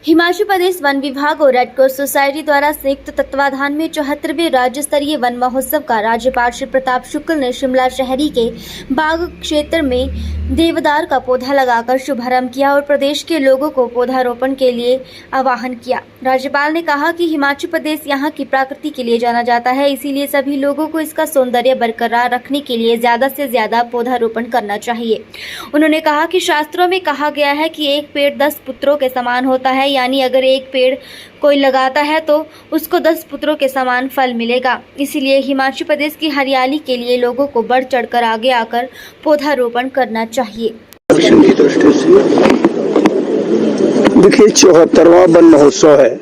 Himachal Pradesh one विभाग और red cross society द्वारा संयुक्त तत्वाधान में 74वें राज्य स्तरीय वन महोत्सव का राज्यपाल श्री प्रताप शुक्ल ने शिमला शहरी के बाग क्षेत्र में देवदार का पौधा लगाकर शुभारंभ किया और प्रदेश के लोगों को पौधारोपण के लिए आह्वान किया। राज्यपाल ने कहा कि हिमाचल प्रदेश यहाँ की प्रकृति के लिए जाना जाता है, इसीलिए सभी लोगों को इसका सौंदर्य बरकरार रखने के लिए ज्यादा से ज्यादा पौधारोपण करना चाहिए। उन्होंने कहा कि शास्त्रों में कहा गया है कि एक पेड़ 10 पुत्रों के समान होता है, यानी अगर एक पेड़ कोई लगाता है तो उसको 10 पुत्रों के समान फल मिलेगा। इसीलिए हिमाचल प्रदेश की हरियाली के लिए लोगों को बढ़ चढ़कर आगे आकर पौधारोपण करना चाहिए। देखिए 74वां वन महोत्सव है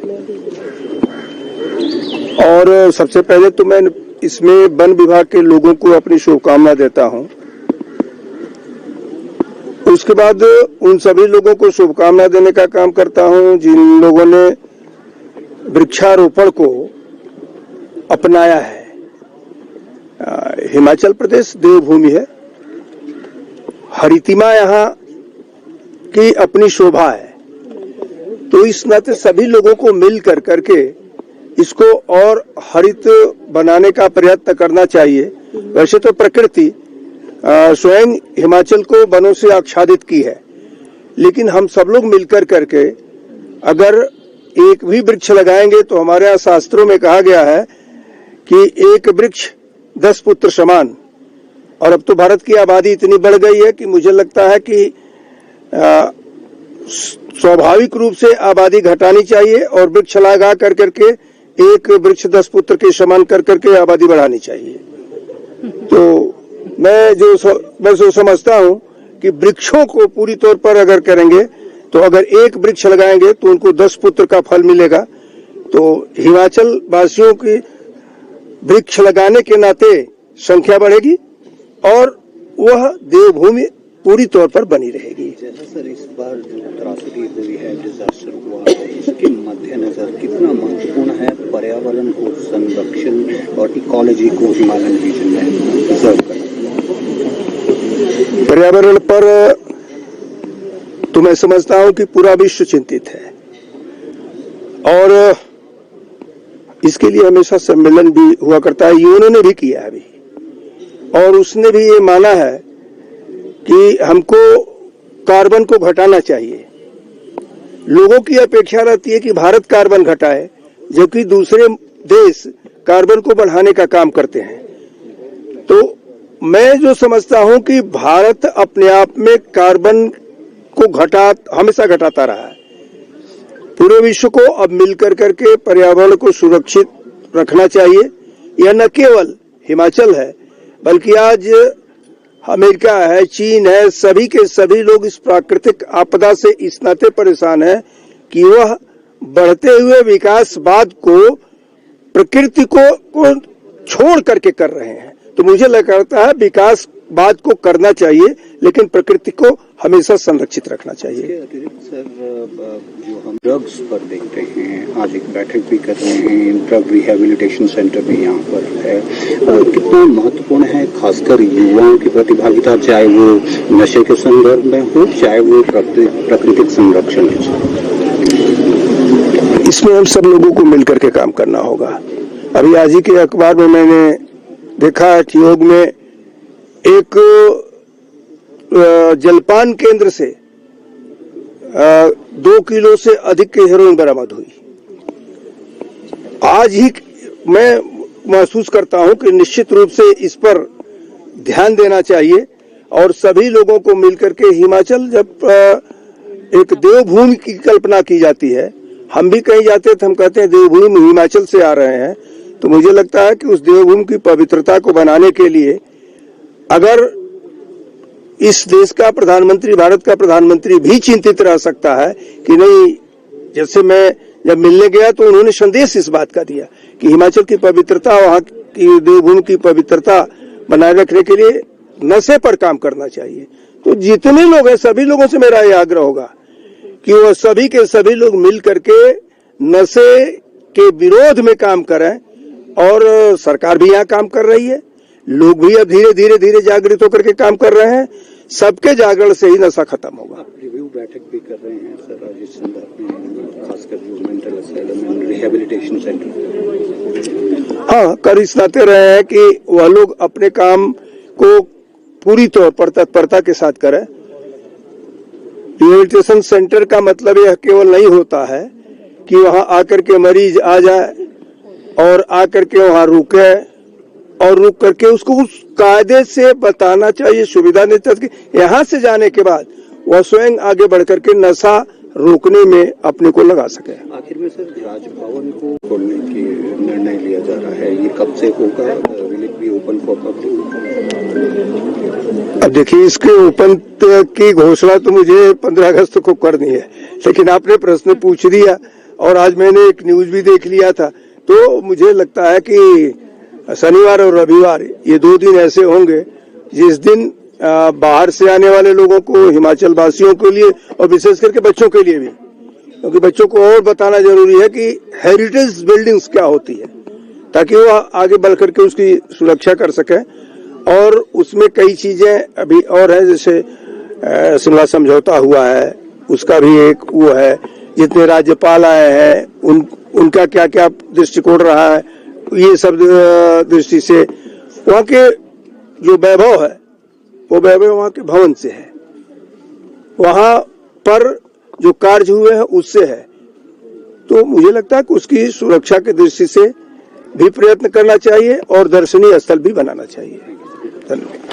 और सबसे पहले तो मैं इसमें वन विभाग के लोगों को अपनी शुभकामना देता हूं। उसके बाद उन सभी लोगों को शुभकामना देने का काम करता हूं जिन लोगों ने वृक्षारोपण को अपनाया है। हिमाचल प्रदेश देवभूमि है, हरितिमा यहाँ की अपनी शोभा है, तो इस नाते सभी लोगों को मिल करके इसको और हरित बनाने का प्रयत्न करना चाहिए। वैसे तो प्रकृति स्वयं हिमाचल को वनों से आच्छादित की है, लेकिन हम सब लोग मिलकर करके अगर एक भी वृक्ष लगाएंगे तो हमारे यहाँ शास्त्रों में कहा गया है कि एक वृक्ष 10 पुत्र समान। और अब तो भारत की आबादी इतनी बढ़ गई है कि मुझे लगता है कि स्वाभाविक रूप से आबादी घटानी चाहिए और वृक्ष लगा करके एक वृक्ष 10 पुत्र के समान करके आबादी बढ़ानी चाहिए। तो मैं जो समझता हूं कि वृक्षों को पूरी तौर पर अगर करेंगे तो अगर एक वृक्ष लगाएंगे तो उनको 10 पुत्र का फल मिलेगा। तो हिमाचल वासियों की वृक्ष लगाने के नाते संख्या बढ़ेगी और वह देवभूमि पूरी तौर पर बनी रहेगी। जैसा सर इस बार जो त्रासदी हुई है, डिजास्टर हुआ है, इसके मद्देनजर कितना महत्वपूर्ण है पर्यावरण को संरक्षण और इकोलॉजी को हिमालयन रीजन में प्रिजर्व करना? पर्यावरण पर तो मैं समझता हूं कि पूरा विश्व चिंतित है और इसके लिए हमेशा सम्मेलन भी हुआ करता है। यूएनओ ने भी किया है अभी, और उसने भी ये माना है कि हमको कार्बन को घटाना चाहिए। लोगों की अपेक्षा रहती है कि भारत कार्बन घटाए, जबकि दूसरे देश कार्बन को बढ़ाने का काम करते हैं। तो मैं जो समझता हूं कि भारत अपने आप में कार्बन को हमेशा घटाता रहा है। पूरे विश्व को अब मिलकर करके पर्यावरण को सुरक्षित रखना चाहिए। यह न केवल हिमाचल है, बल्कि आज अमेरिका है, चीन है, सभी के सभी लोग इस प्राकृतिक आपदा से इस नाते परेशान है कि वह बढ़ते हुए विकासवाद को प्रकृति को छोड़ करके कर रहे हैं। तो मुझे लगता है विकासवाद को करना चाहिए, लेकिन प्रकृति को हमेशा संरक्षित रखना चाहिए। सर, जो हम ड्रग्स पर देख रहे हैं, आज एक बैठक भी कर रहे हैं, ड्रग रिहेबिलिटेशन सेंटर भी यहाँ पर है, कितना महत्वपूर्ण है खासकर युवाओं की प्रतिभागिता, चाहे वो नशे के संदर्भ में हो, चाहे वो प्राकृतिक संरक्षण के साथ। इसमें हम सब लोगों को मिलकर के काम करना होगा। अभी आज ही के अखबार में मैंने देखा कि योग में एक जलपान केंद्र से 2 किलो से अधिक की हेरोइन बरामद हुई। आज ही मैं महसूस करता हूं कि निश्चित रूप से इस पर ध्यान देना चाहिए और सभी लोगों को मिलकर के हिमाचल, जब एक देवभूमि की कल्पना की जाती है, हम भी कहीं जाते हैं तो हम कहते हैं देवभूमि हिमाचल से आ रहे हैं। तो मुझे लगता है कि उस देवभूमि की पवित्रता को बनाने के लिए अगर इस देश का प्रधानमंत्री, भारत का प्रधानमंत्री भी चिंतित रह सकता है कि नहीं, जैसे मैं जब मिलने गया तो उन्होंने संदेश इस बात का दिया कि हिमाचल की पवित्रता, वहां की देवभूमि की पवित्रता बनाए रखने के लिए नशे पर काम करना चाहिए। तो जितने लोग हैं सभी लोगों से मेरा यह आग्रह होगा कि वह सभी के सभी लोग मिल करके नशे के विरोध में काम करें। और सरकार भी यहाँ काम कर रही है, लोग भी अब धीरे धीरे जागृत होकर के काम कर रहे हैं। सबके जागरण से ही नशा खत्म होगा। बैठक भी कर रहे हैं सर आज इस संदर्भ में, खासकर जो mental asylum and rehabilitation centre. हाँ, कर इस नाते रहे हैं कि वह लोग अपने काम को पूरी तौर पर तत्परता के साथ करें। रिहेबिलिटेशन सेंटर का मतलब यह केवल नहीं होता है कि वहां आकर के मरीज आ जाए और आकर के वहां रुके और रुक करके उसको उस कायदे से बताना चाहिए, सुविधा देनी चाहिए। यहाँ से जाने के बाद वह स्वयं आगे बढ़ करके नशा रोकने में अपने को लगा सके। आखिर में सर राजभवन को खोलने की निर्णय लिया जा रहा है, ये कब से होगा? Will it be open for public? अब देखिए, इसके ओपन की घोषणा तो मुझे 15 अगस्त को करनी है, लेकिन आपने प्रश्न पूछ दिया और आज मैंने एक न्यूज भी देख लिया था, तो मुझे लगता है कि शनिवार और रविवार ये 2 दिन ऐसे होंगे जिस दिन बाहर से आने वाले लोगों को, हिमाचल वासियों के लिए और विशेष करके बच्चों के लिए भी, क्योंकि बच्चों को और बताना जरूरी है कि हेरिटेज बिल्डिंग्स क्या होती है, ताकि वो आगे बढ़ करके उसकी सुरक्षा कर सके। और उसमें कई चीजें अभी और है, जैसे शिमला समझौता हुआ है, उसका भी एक वो है, जितने राज्यपाल आए हैं उनका क्या क्या दृष्टिकोण रहा है, ये सब दृष्टि से वहाँ के जो वैभव है वो वैभव वहाँ के भवन से है, वहाँ पर जो कार्य हुए हैं उससे है। तो मुझे लगता है कि उसकी सुरक्षा की दृष्टि से भी प्रयत्न करना चाहिए और दर्शनीय स्थल भी बनाना चाहिए। धन्यवाद।